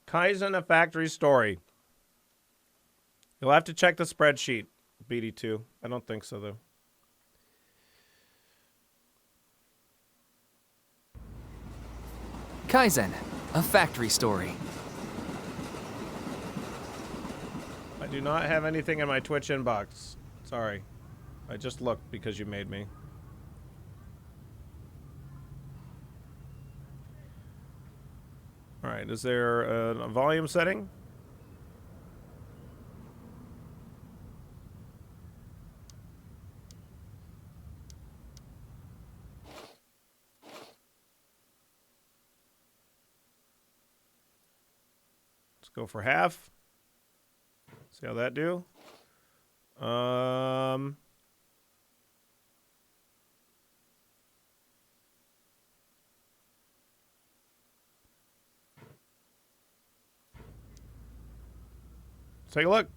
Kaizen, a factory story. You'll have to check the spreadsheet, BD2. I don't think so, though. Kaizen, a factory story. I do not have anything in my Twitch inbox. Sorry. I just looked because you made me. Alright, is there a volume setting? Let's go for half. See how that do? Take a look.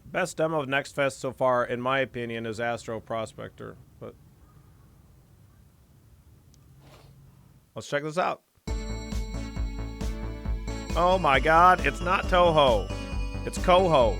Best demo of NextFest so far, in my opinion, is Astro Prospector. But let's check this out. Oh my god, it's not Toho. It's Koho.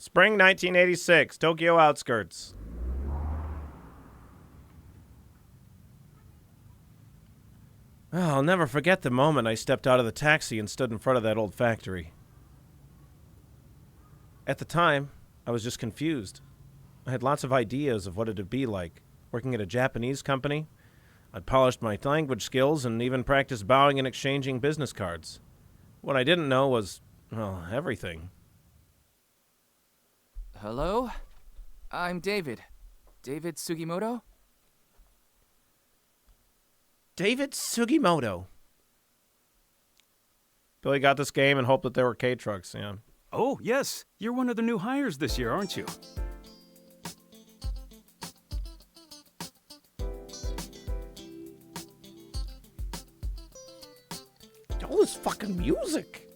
Spring 1986, Tokyo outskirts. Oh, I'll never forget the moment I stepped out of the taxi and stood in front of that old factory. At the time, I was just confused. I had lots of ideas of what it would be like, working at a Japanese company. I'd polished my language skills and even practiced bowing and exchanging business cards. What I didn't know was, well, everything. Hello? I'm David. David Sugimoto? David Sugimoto. Billy got this game and hoped that there were K-trucks, yeah. Oh, yes. You're one of the new hires this year, aren't you? All this fucking music.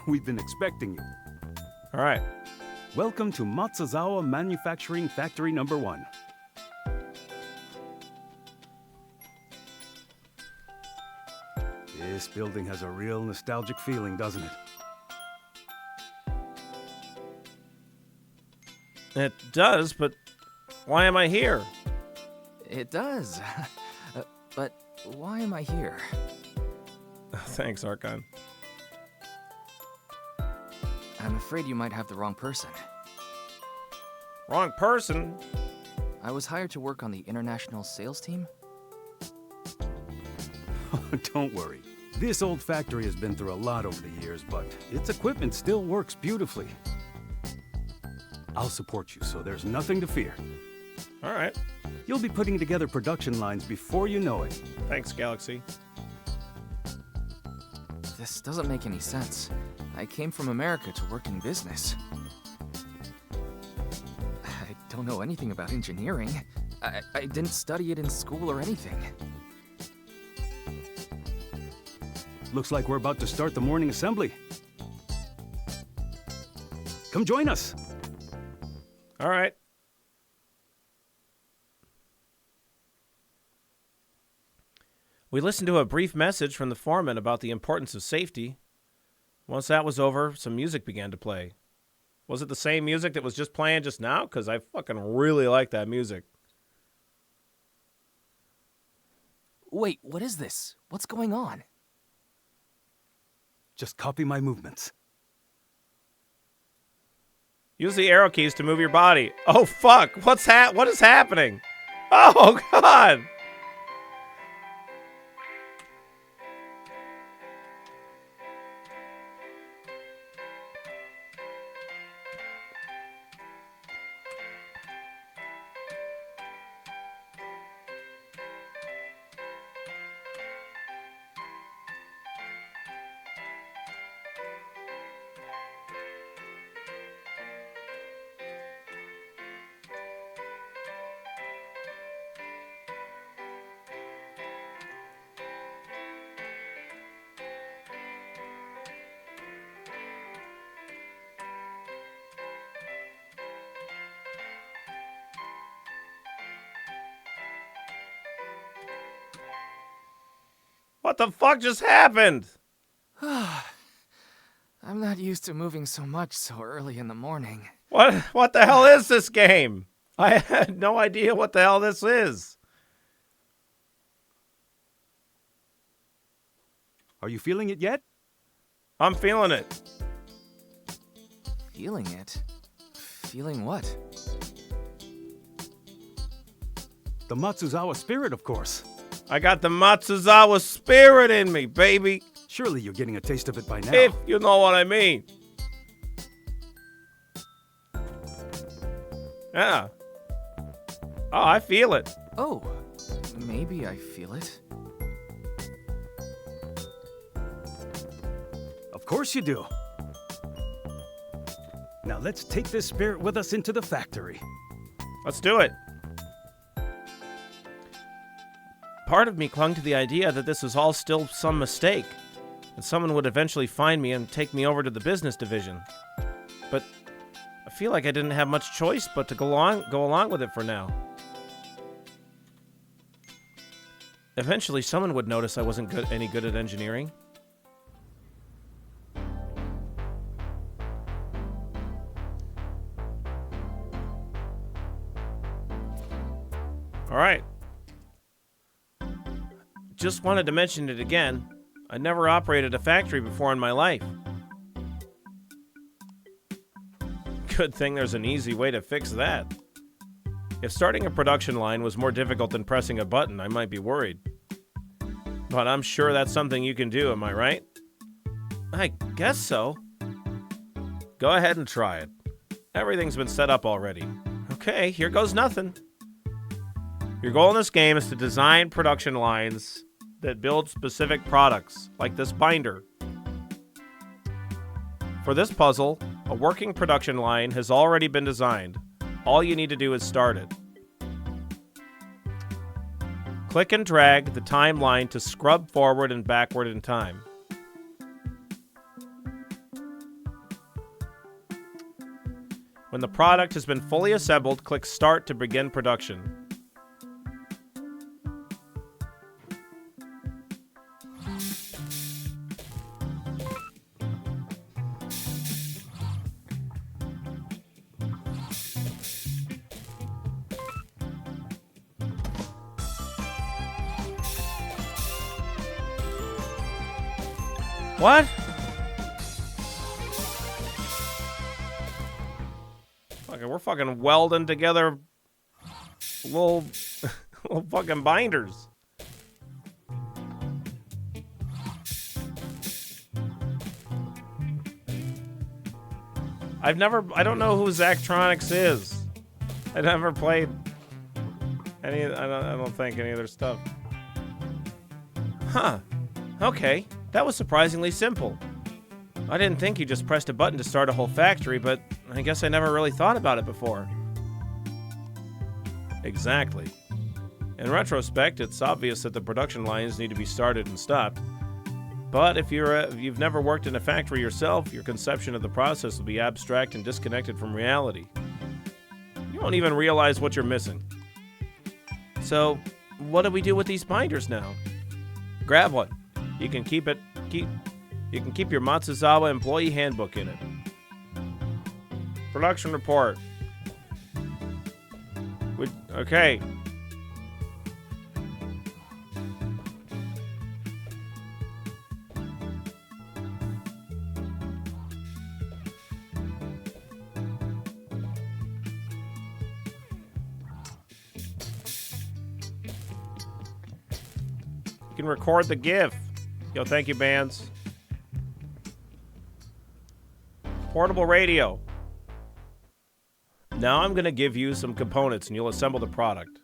We've been expecting you. All right. Welcome to Matsuzawa Manufacturing Factory Number 1. This building has a real nostalgic feeling, doesn't it? It does, but why am I here? It does. But why am I here? Thanks, Archon. I'm afraid you might have the wrong person. Wrong person? I was hired to work on the international sales team. Don't worry. This old factory has been through a lot over the years, but its equipment still works beautifully. I'll support you, so there's nothing to fear. All right. You'll be putting together production lines before you know it. Thanks, Galaxy. This doesn't make any sense. I came from America to work in business. I don't know anything about engineering. I didn't study it in school or anything. Looks like we're about to start the morning assembly. Come join us. All right. We listened to a brief message from the foreman about the importance of safety. Once that was over, some music began to play. Was it the same music that was just playing just now? Because I fucking really like that music. Wait, what is this? What's going on? Just copy my movements. Use the arrow keys to move your body. Oh, fuck. What is happening? Oh, God! What the fuck just happened? I'm not used to moving so much so early in the morning. What the hell is this game? I had no idea what the hell this is. Are you feeling it yet? I'm feeling it. Feeling it? Feeling what? The Matsuzawa spirit, of course. I got the Matsuzawa spirit in me, baby. Surely you're getting a taste of it by now. If you know what I mean. Yeah. Oh, I feel it. Oh, maybe I feel it. Of course you do. Now let's take this spirit with us into the factory. Let's do it. Part of me clung to the idea that this was all still some mistake, that someone would eventually find me and take me over to the business division. But I feel like I didn't have much choice but to go along with it for now. Eventually, someone would notice I wasn't any good at engineering. All right. Just wanted to mention it again. I never operated a factory before in my life. Good thing there's an easy way to fix that. If starting a production line was more difficult than pressing a button, I might be worried. But I'm sure that's something you can do, am I right? I guess so. Go ahead and try it. Everything's been set up already. Okay, here goes nothing. Your goal in this game is to design production lines that build specific products, like this binder. For this puzzle, a working production line has already been designed. All you need to do is start it. Click and drag the timeline to scrub forward and backward in time. When the product has been fully assembled, click Start to begin production. What? Okay, we're fucking welding together little fucking binders. I don't know who Zachtronics is. I never played any, I don't think any of their stuff. Huh. Okay. That was surprisingly simple. I didn't think you just pressed a button to start a whole factory, but I guess I never really thought about it before. Exactly. In retrospect, it's obvious that the production lines need to be started and stopped. But if you've never worked in a factory yourself, your conception of the process will be abstract and disconnected from reality. You won't even realize what you're missing. So, what do we do with these binders now? Grab one. You can keep your Matsuzawa employee handbook in it. Production report. Okay. You can record the GIF. Yo, thank you, bands. Portable radio. Now I'm going to give you some components and you'll assemble the product.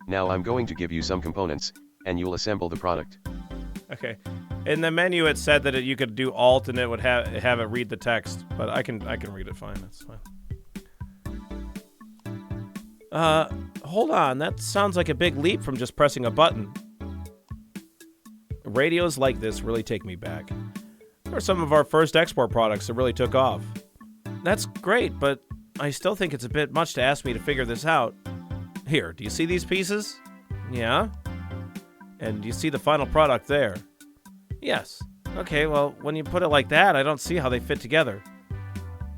Now I'm going to give you some components, and you'll assemble the product. Okay. In the menu, it said that you could do Alt and it would have it read the text, but I can read it fine. That's fine. Hold on. That sounds like a big leap from just pressing a button. Radios like this really take me back. They're some of our first export products that really took off. That's great, but I still think it's a bit much to ask me to figure this out. Here, do you see these pieces? Yeah? And do you see the final product there? Yes. Okay, well, when you put it like that, I don't see how they fit together.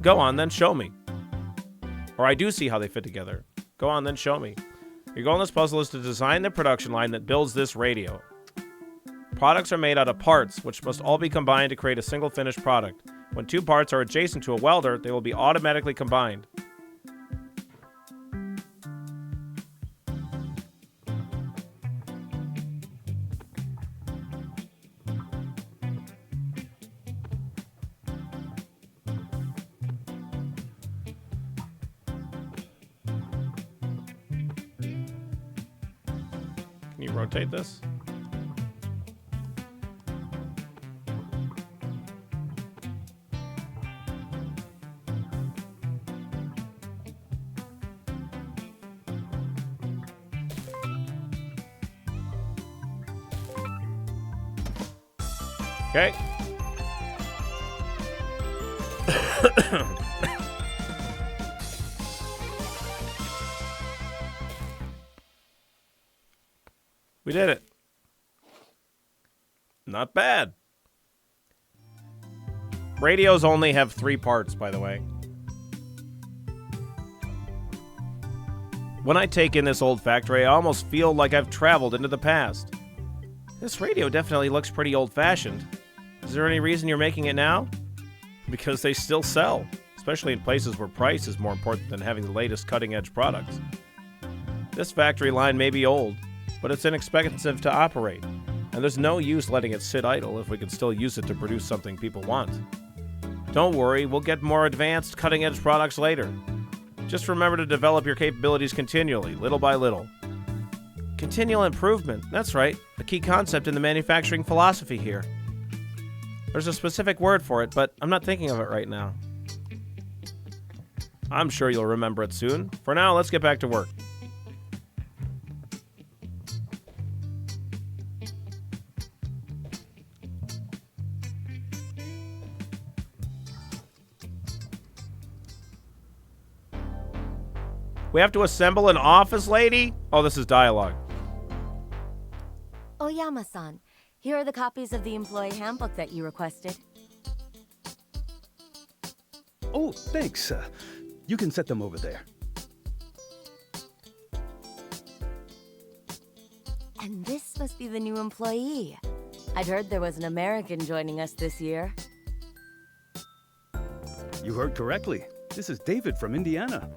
Go on, then show me. Or I do see how they fit together. Go on, then show me. Your goal in this puzzle is to design the production line that builds this radio. Products are made out of parts, which must all be combined to create a single finished product. When two parts are adjacent to a welder, they will be automatically combined. Can you rotate this? Okay. We did it. Not bad. Radios only have 3 parts, by the way. When I take in this old factory, I almost feel like I've traveled into the past. This radio definitely looks pretty old-fashioned. Is there any reason you're making it now? Because they still sell, especially in places where price is more important than having the latest cutting-edge products. This factory line may be old, but it's inexpensive to operate, and there's no use letting it sit idle if we can still use it to produce something people want. Don't worry, we'll get more advanced, cutting-edge products later. Just remember to develop your capabilities continually, little by little. Continual improvement, that's right, a key concept in the manufacturing philosophy here. There's a specific word for it, but I'm not thinking of it right now. I'm sure you'll remember it soon. For now, let's get back to work. We have to assemble an office lady? Oh, this is dialogue. Oyama-san, here are the copies of the employee handbook that you requested. Oh, thanks. You can set them over there. And this must be the new employee. I'd heard there was an American joining us this year. You heard correctly. This is David from Indiana.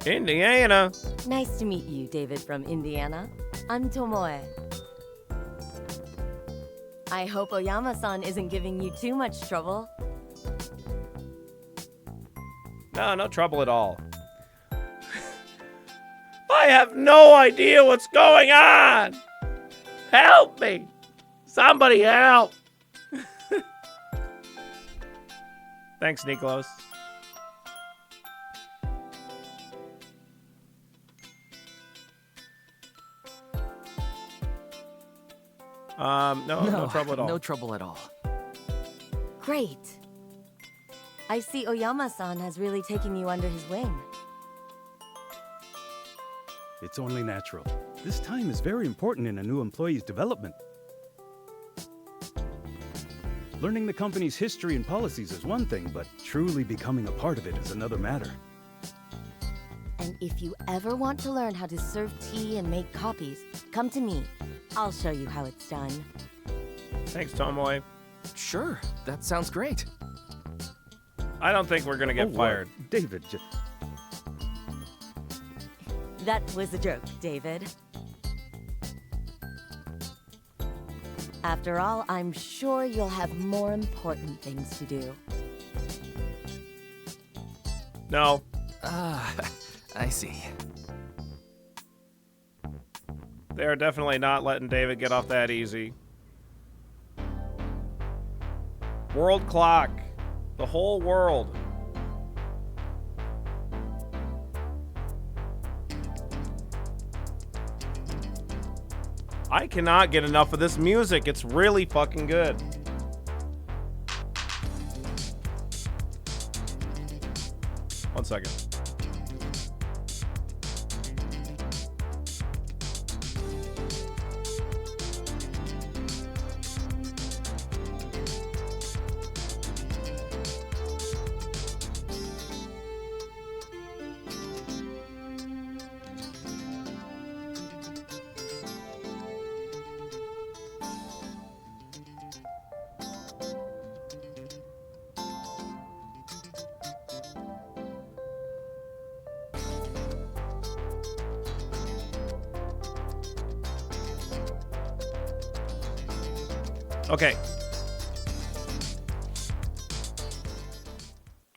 Indiana. Nice to meet you, David from Indiana. I'm Tomoe. I hope Oyama-san isn't giving you too much trouble. No, no trouble at all. I have no idea what's going on. Help me. Somebody help. Thanks, Nikos. No trouble at all. No trouble at all. Great. I see Oyama-san has really taken you under his wing. It's only natural. This time is very important in a new employee's development. Learning the company's history and policies is one thing, but truly becoming a part of it is another matter. And if you ever want to learn how to serve tea and make copies, come to me. I'll show you how it's done. Thanks, Tomoe. Sure, that sounds great. I don't think we're gonna get fired. David, That was a joke, David. After all, I'm sure you'll have more important things to do. No. I see. They're definitely not letting David get off that easy. World clock. The whole world. I cannot get enough of this music. It's really fucking good. One second. Okay.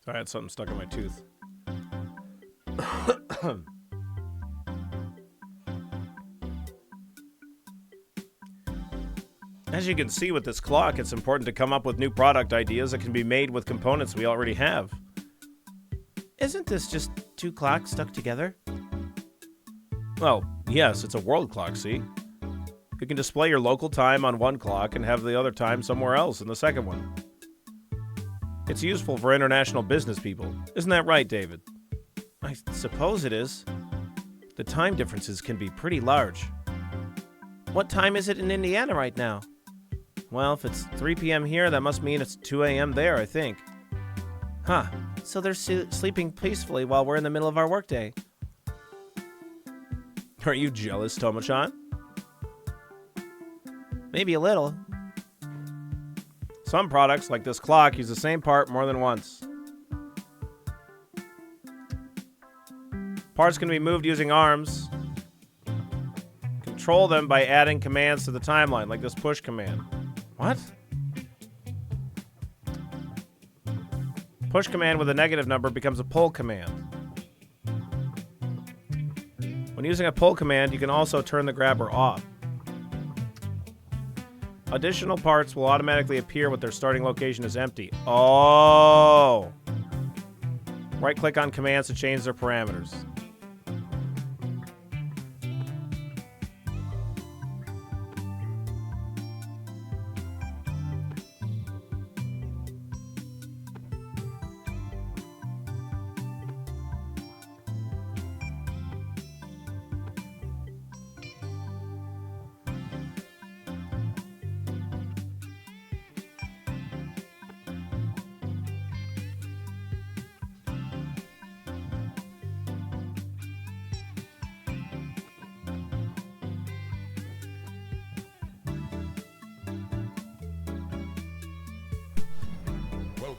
I had something stuck in my tooth. As you can see with this clock, it's important to come up with new product ideas that can be made with components we already have. Isn't this just two clocks stuck together? Well, yes, it's a world clock, see? You can display your local time on one clock and have the other time somewhere else in the second one. It's useful for international business people. Isn't that right, David? I suppose it is. The time differences can be pretty large. What time is it in Indiana right now? Well, if it's 3 p.m. here, that must mean it's 2 a.m. there, I think. Huh. So they're sleeping peacefully while we're in the middle of our workday. Are you jealous, Tomo-chan? Maybe a little. Some products, like this clock, use the same part more than once. Parts can be moved using arms. Control them by adding commands to the timeline, like this push command. What? Push command with a negative number becomes a pull command. When using a pull command, you can also turn the grabber off. Additional parts will automatically appear with their starting location is empty. Oh! Right-click on commands to change their parameters.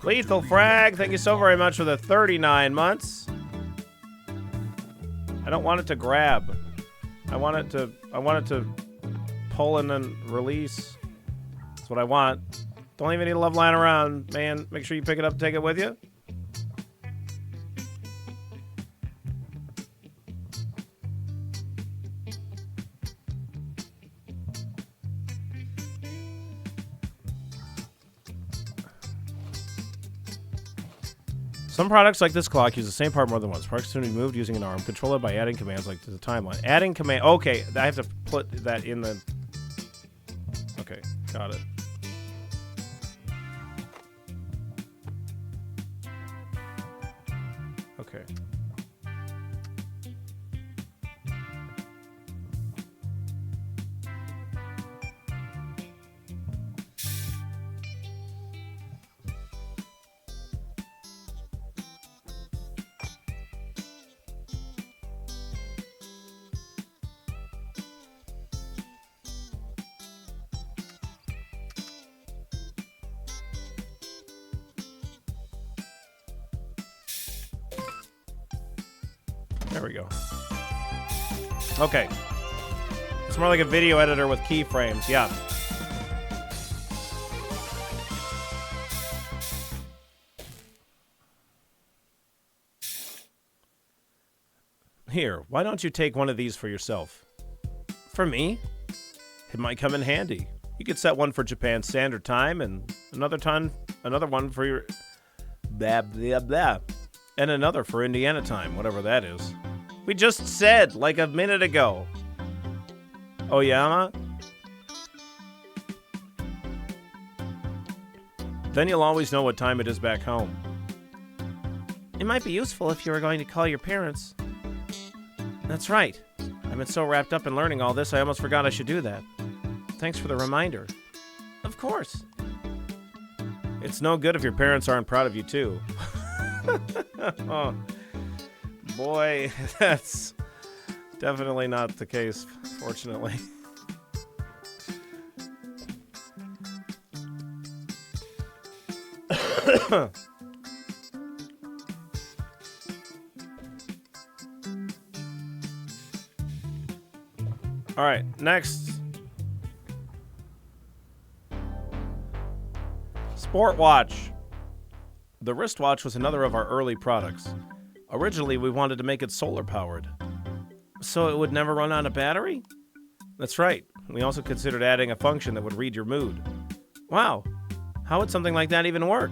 Lethal Frag, thank you so very much for the 39 months. I don't want it to grab. I want it to pull and then release. That's what I want. Don't leave any love lying around, man. Make sure you pick it up and take it with you. Some products like this clock use the same part more than once. Products can be moved using an arm. Control it by adding commands like to the timeline. Adding command. Okay, I have to put that in the. Okay, got it. Okay. There we go. Okay. It's more like a video editor with keyframes. Yeah. Here, why don't you take one of these for yourself? For me? It might come in handy. You could set one for Japan Standard Time and another one for your blah blah blah, and another for Indiana Time, whatever that is. We just said like a minute ago. Oyama? Then you'll always know what time it is back home. It might be useful if you were going to call your parents. That's right. I've been so wrapped up in learning all this, I almost forgot I should do that. Thanks for the reminder. Of course. It's no good if your parents aren't proud of you, too. Oh, boy, that's definitely not the case, fortunately. All right, next. Sport watch. The wristwatch was another of our early products. Originally, we wanted to make it solar powered, so it would never run out of battery? That's right. We also considered adding a function that would read your mood. Wow, how would something like that even work?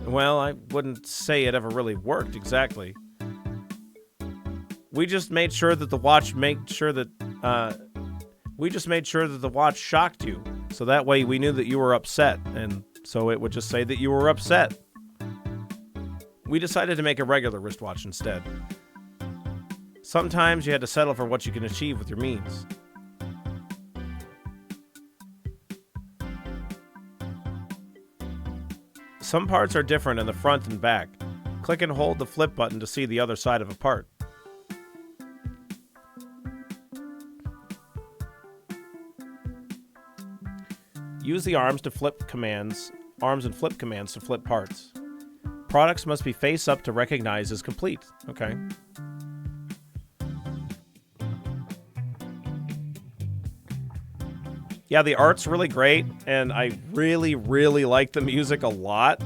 Well, I wouldn't say it ever really worked exactly. We just made sure that the watch shocked you, so that way we knew that you were upset, and so it would just say that you were upset. We decided to make a regular wristwatch instead. Sometimes you had to settle for what you can achieve with your means. Some parts are different in the front and back. Click and hold the flip button to see the other side of a part. Use the arms and flip commands to flip parts. Products must be face up to recognize as complete. Okay. Yeah, the art's really great, and I really, really like the music a lot.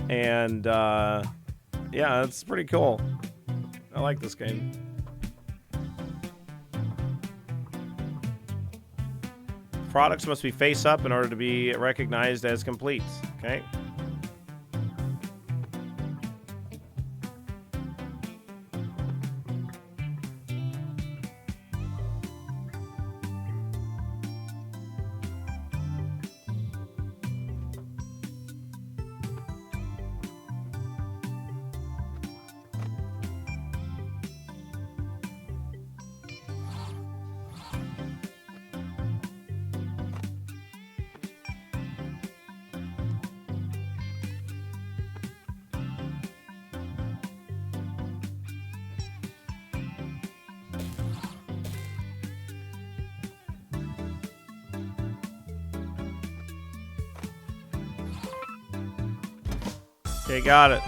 And, yeah, it's pretty cool. I like this game. Products must be face up in order to be recognized as complete. Okay. Okay, got it.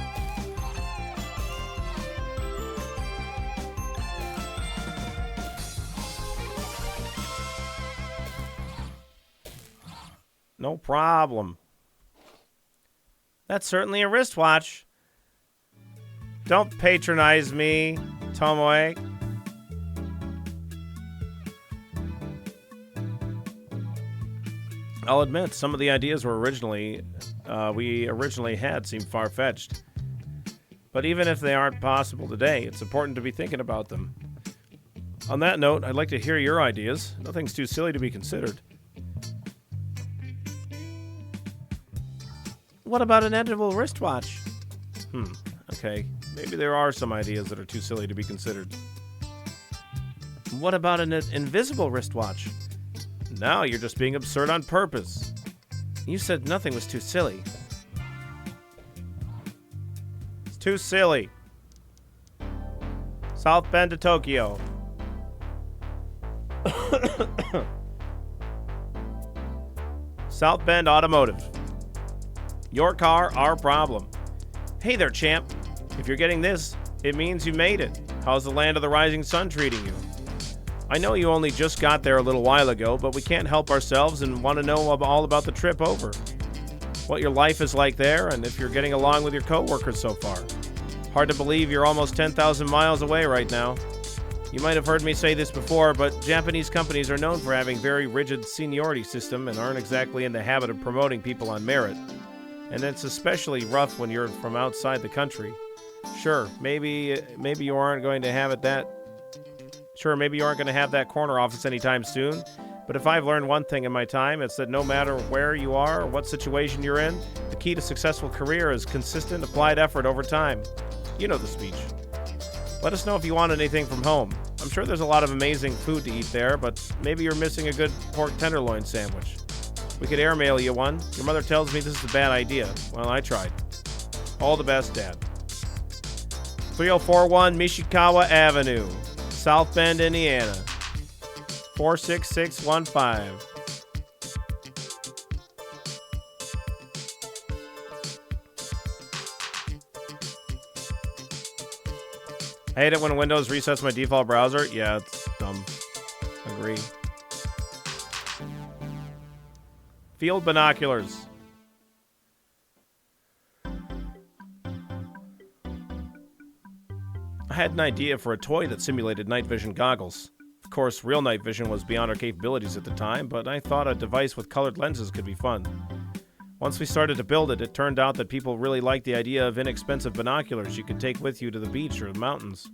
No problem. That's certainly a wristwatch. Don't patronize me, Tomoe. I'll admit, some of the ideas were we originally had seemed far-fetched. But even if they aren't possible today, it's important to be thinking about them. On that note, I'd like to hear your ideas. Nothing's too silly to be considered. What about an edible wristwatch? Okay. Maybe there are some ideas that are too silly to be considered. What about an invisible wristwatch? Now you're just being absurd on purpose. You said nothing was too silly. It's too silly. South Bend to Tokyo. South Bend Automotive. Your car, our problem. Hey there, champ. If you're getting this, it means you made it. How's the land of the rising sun treating you? I know you only just got there a little while ago, but we can't help ourselves and want to know all about the trip over. What your life is like there, and if you're getting along with your coworkers so far. Hard to believe you're almost 10,000 miles away right now. You might have heard me say this before, but Japanese companies are known for having very rigid seniority system and aren't exactly in the habit of promoting people on merit. And it's especially rough when you're from outside the country. Sure, maybe you aren't going to have that corner office anytime soon, but if I've learned one thing in my time, it's that no matter where you are or what situation you're in, the key to successful career is consistent applied effort over time. You know the speech. Let us know if you want anything from home. I'm sure there's a lot of amazing food to eat there, but maybe you're missing a good pork tenderloin sandwich. We could airmail you one. Your mother tells me this is a bad idea. Well, I tried. All the best, Dad. 3041 Mishikawa Avenue, South Bend, Indiana. 46615. I hate it when Windows resets my default browser. Yeah, it's dumb. Agree. Field binoculars. I had an idea for a toy that simulated night vision goggles. Of course, real night vision was beyond our capabilities at the time, but I thought a device with colored lenses could be fun. Once we started to build it, it turned out that people really liked the idea of inexpensive binoculars you could take with you to the beach or the mountains.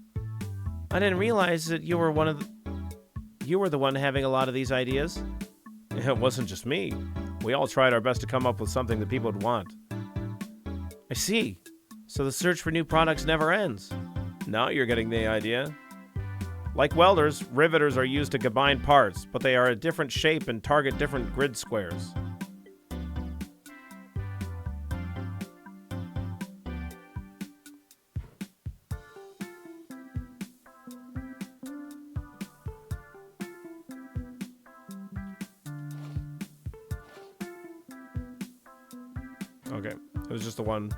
I didn't realize that you were the one having a lot of these ideas. It wasn't just me. We all tried our best to come up with something that people would want. I see. So the search for new products never ends. Now you're getting the idea. Like welders, riveters are used to combine parts, but they are a different shape and target different grid squares. Okay, it was just the one.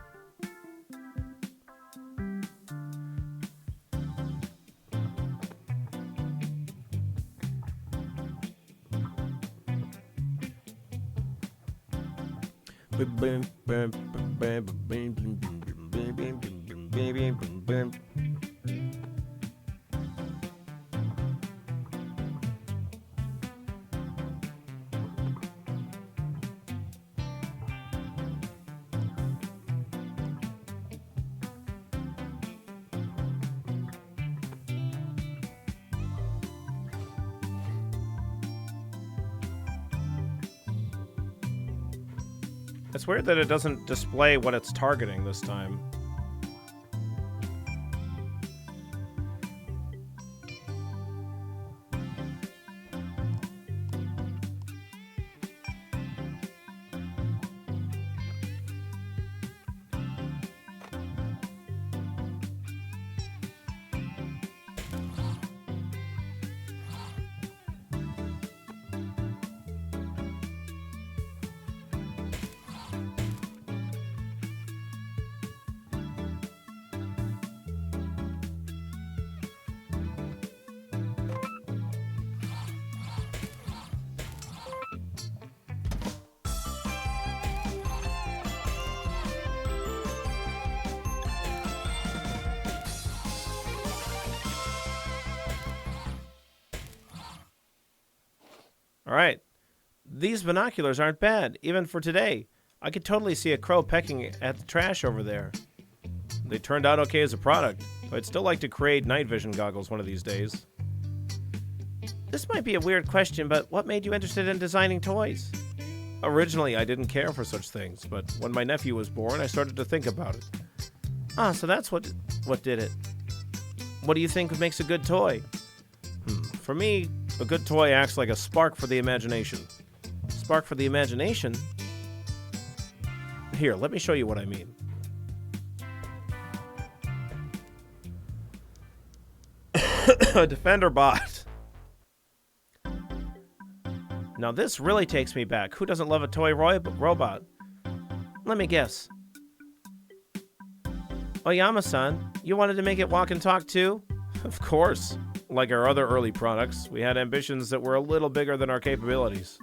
It's weird that it doesn't display what it's targeting this time. All right. These binoculars aren't bad, even for today. I could totally see a crow pecking at the trash over there. They turned out okay as a product, but I'd still like to create night vision goggles one of these days. This might be a weird question, but what made you interested in designing toys? Originally, I didn't care for such things, but when my nephew was born, I started to think about it. Ah, so that's what did it. What do you think makes a good toy? For me, a good toy acts like a spark for the imagination. Spark for the imagination? Here, let me show you what I mean. A Defender bot. Now this really takes me back. Who doesn't love a toy robot? Let me guess. Oyama-san, you wanted to make it walk and talk too? Of course. Like our other early products, we had ambitions that were a little bigger than our capabilities.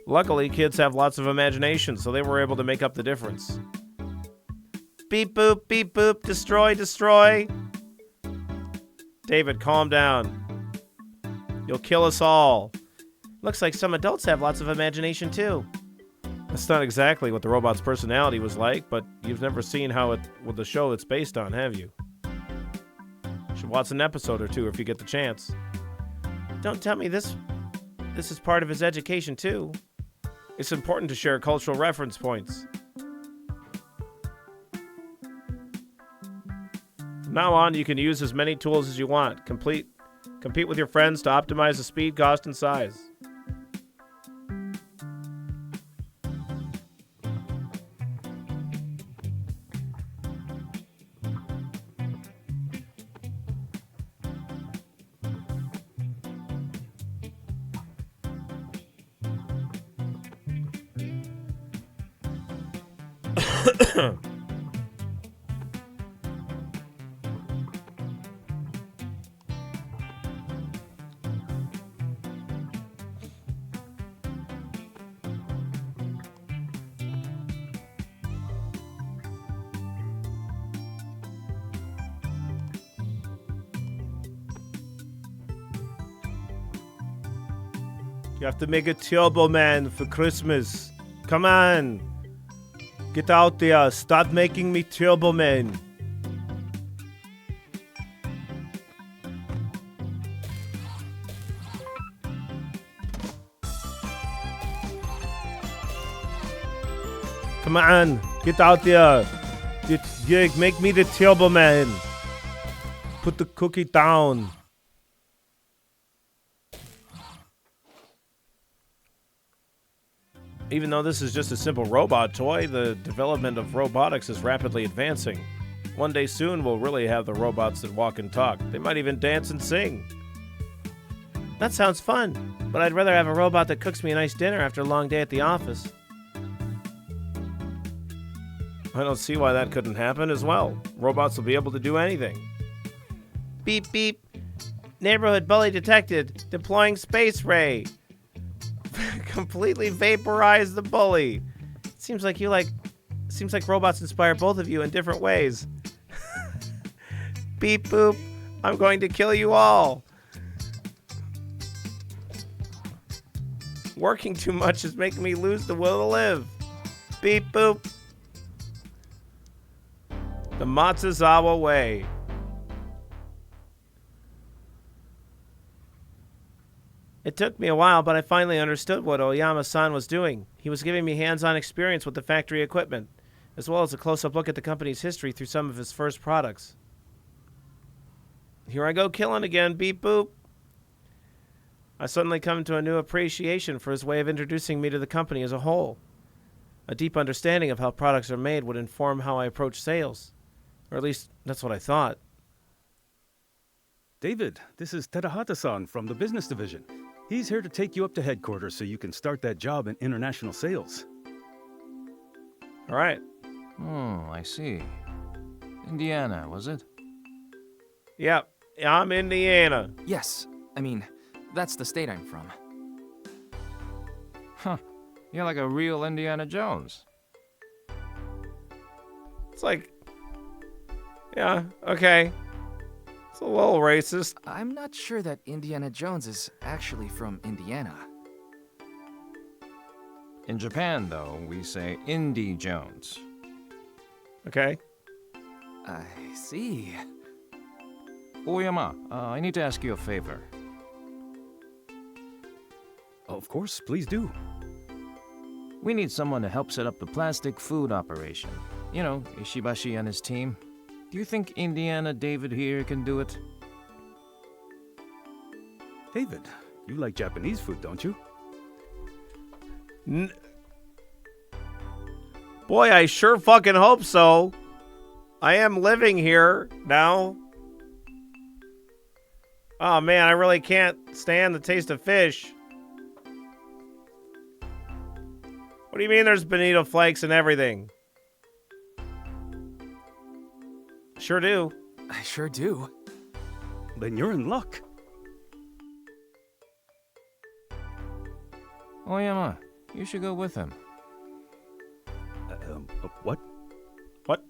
Luckily, kids have lots of imagination, so they were able to make up the difference. Beep boop, destroy, destroy. David, calm down. You'll kill us all. Looks like some adults have lots of imagination too. That's not exactly what the robot's personality was like, but you've never seen how it with the show it's based on, have you? You should watch an episode or two if you get the chance. Don't tell me this is part of his education too. It's important to share cultural reference points. From now on, you can use as many tools as you want. Compete with your friends to optimize the speed, cost, and size. You have to make a Turbo Man for Christmas. Come on. Get out there. Start making me Turbo Man. Come on. Get out there. Make me the Turbo Man. Put the cookie down. Even though this is just a simple robot toy, the development of robotics is rapidly advancing. One day soon, we'll really have the robots that walk and talk. They might even dance and sing. That sounds fun, but I'd rather have a robot that cooks me a nice dinner after a long day at the office. I don't see why that couldn't happen as well. Robots will be able to do anything. Beep, beep. Neighborhood bully detected. Deploying space ray. Completely vaporize the bully. Seems like robots inspire both of you in different ways. Beep boop. I'm going to kill you all. Working too much is making me lose the will to live. Beep boop. The Matsuzawa way. It took me a while, but I finally understood what Oyama-san was doing. He was giving me hands-on experience with the factory equipment, as well as a close-up look at the company's history through some of his first products. Here I go killing again, beep boop. I suddenly come to a new appreciation for his way of introducing me to the company as a whole. A deep understanding of how products are made would inform how I approach sales. Or at least, that's what I thought. David, this is Terahata-san from the business division. He's here to take you up to headquarters so you can start that job in international sales. All right. Oh, I see. Indiana, was it? Yep, I'm Indiana. Yes, I mean, that's the state I'm from. Huh. You're like a real Indiana Jones. It's like, yeah, okay. It's a little racist. I'm not sure that Indiana Jones is actually from Indiana. In Japan, though, we say Indy Jones. Okay. I see. Oyama, I need to ask you a favor. Of course, please do. We need someone to help set up the plastic food operation. You know, Ishibashi and his team. Do you think Indiana David here can do it? David, you like Japanese food, don't you? Boy, I sure fucking hope so. I am living here now. Oh man, I really can't stand the taste of fish. What do you mean there's bonito flakes and everything? Sure do. I sure do. Then you're in luck. Oyama, you should go with him. What? What?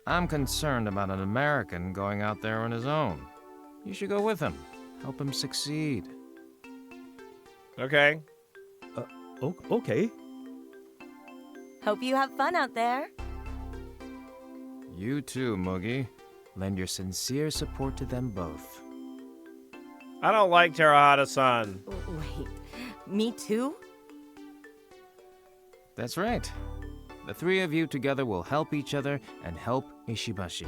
I'm concerned about an American going out there on his own. You should go with him. Help him succeed. Okay. Okay. Hope you have fun out there. You too, Moogie. Lend your sincere support to them both. I don't like Terahata-san. Wait, me too? That's right. The three of you together will help each other and help Ishibashi.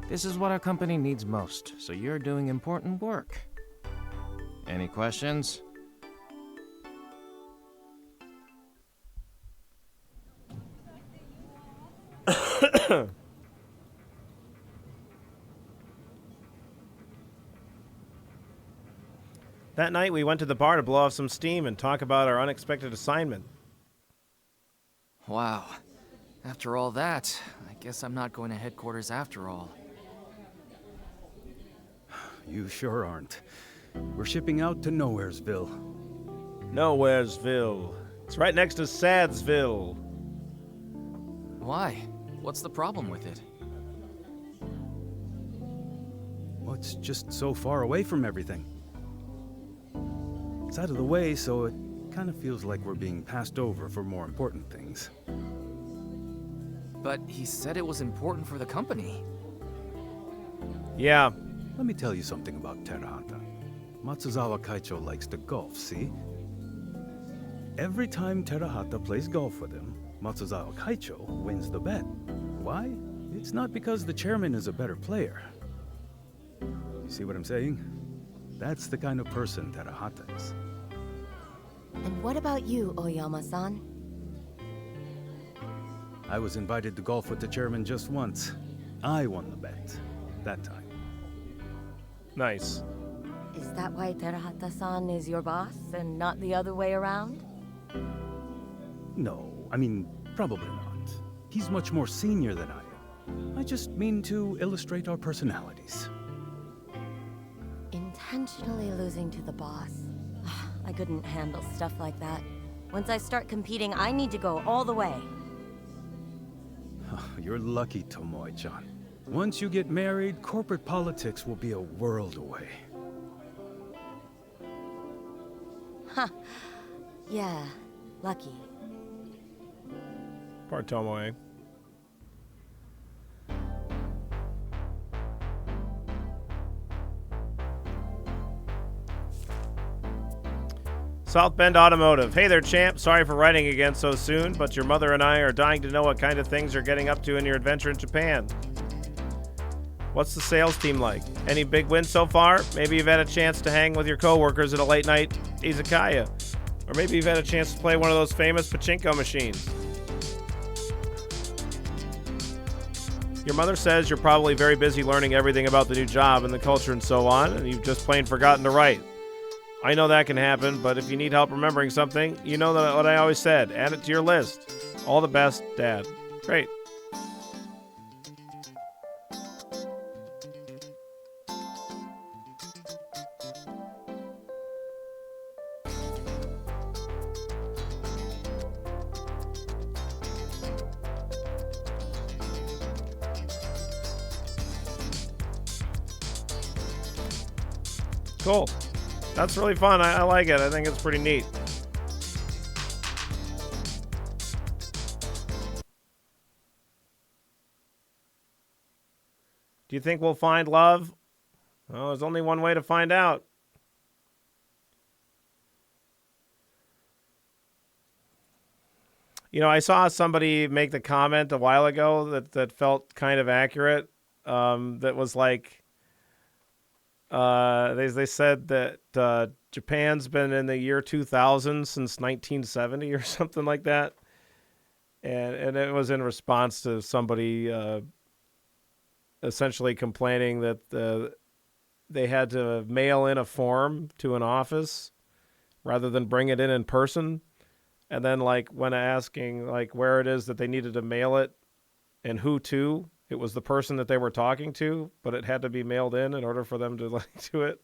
This is what our company needs most, so you're doing important work. Any questions? That night, we went to the bar to blow off some steam and talk about our unexpected assignment. Wow. After all that, I guess I'm not going to headquarters after all. You sure aren't. We're shipping out to Nowheresville. Nowheresville. It's right next to Sadsville. Why? What's the problem with it? Well, it's just so far away from everything. It's out of the way, so it kind of feels like we're being passed over for more important things. But he said it was important for the company. Yeah. Let me tell you something about Terahata. Matsuzawa Kaicho likes to golf, see? Every time Terahata plays golf with him, Matsuzawa Kaicho wins the bet. Why? It's not because the chairman is a better player. You see what I'm saying? That's the kind of person Terahata is. And what about you, Oyama-san? I was invited to golf with the chairman just once. I won the bet. That time. Nice. Is that why Terahata-san is your boss and not the other way around? No, I mean, probably not. He's much more senior than I am. I just mean to illustrate our personalities. Intentionally losing to the boss. I couldn't handle stuff like that. Once I start competing, I need to go all the way. You're lucky, Tomoe-chan. Once you get married, corporate politics will be a world away. Yeah, lucky. Poor Tomoe. South Bend Automotive. Hey there, champ. Sorry for writing again so soon, but your mother and I are dying to know what kind of things you're getting up to in your adventure in Japan. What's the sales team like? Any big wins so far? Maybe you've had a chance to hang with your coworkers at a late night izakaya. Or maybe you've had a chance to play one of those famous pachinko machines. Your mother says you're probably very busy learning everything about the new job and the culture and so on, and you've just plain forgotten to write. I know that can happen, but if you need help remembering something, you know that what I always said. Add it to your list. All the best, Dad. Great. Cool. That's really fun. I like it. I think it's pretty neat. Do you think we'll find love? Well, there's only one way to find out. You know, I saw somebody make the comment a while ago that felt kind of accurate. That was like, they said that Japan's been in the year 2000 since 1970 or something like that, and it was in response to somebody essentially complaining that they had to mail in a form to an office rather than bring it in person, and then like when asking like where it is that they needed to mail it and who to. It was the person that they were talking to, but it had to be mailed in order for them to like do it.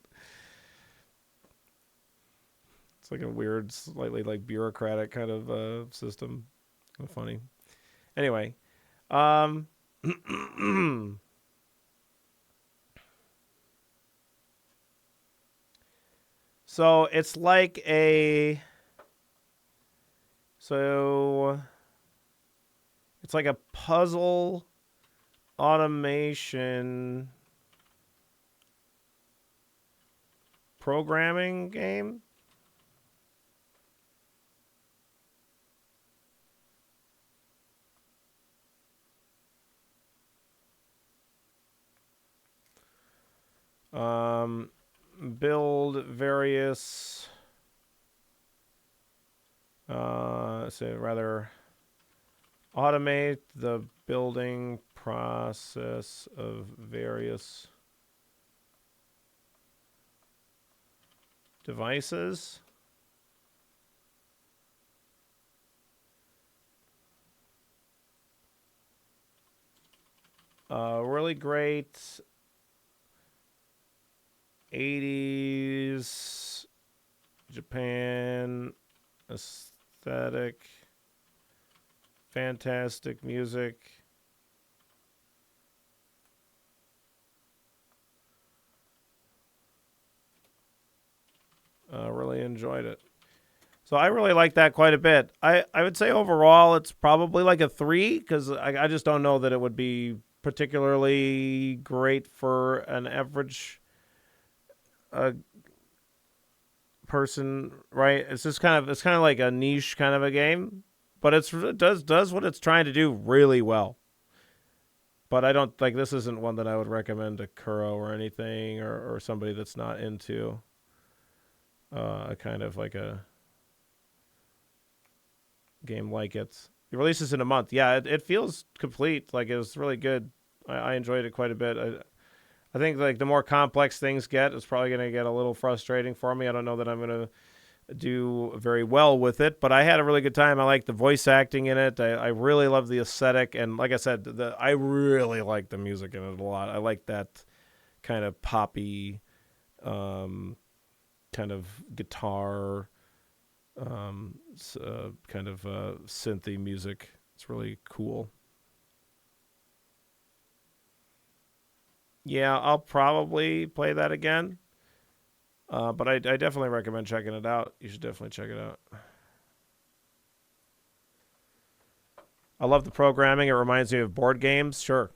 It's like a weird, slightly like bureaucratic kind of system. Kind of funny. Anyway, So it's like a so it's like a puzzle automation programming game. Build various rather automate the building process of various devices. Really great 80s Japan aesthetic, fantastic music. Really enjoyed it. So I really like that quite a bit. I would say overall it's probably like a 3 because I just don't know that it would be particularly great for an average person, right? It's kind of like a niche kind of a game, but it does what it's trying to do really well. But I don't like this isn't one that I would recommend to Kuro or anything or somebody that's not into a kind of like a game like it. It releases in a month. Yeah, it feels complete. Like it was really good. I enjoyed it quite a bit. I think like the more complex things get, it's probably going to get a little frustrating for me. I don't know that I'm going to do very well with it, but I had a really good time. I like the voice acting in it. I really love the aesthetic, and like I said, I really like the music in it a lot. I like that kind of poppy, kind of guitar, kind of synthy music. It's really cool. Yeah, I'll probably play that again. But I definitely recommend checking it out. You should definitely check it out. I love the programming. It reminds me of board games. Sure.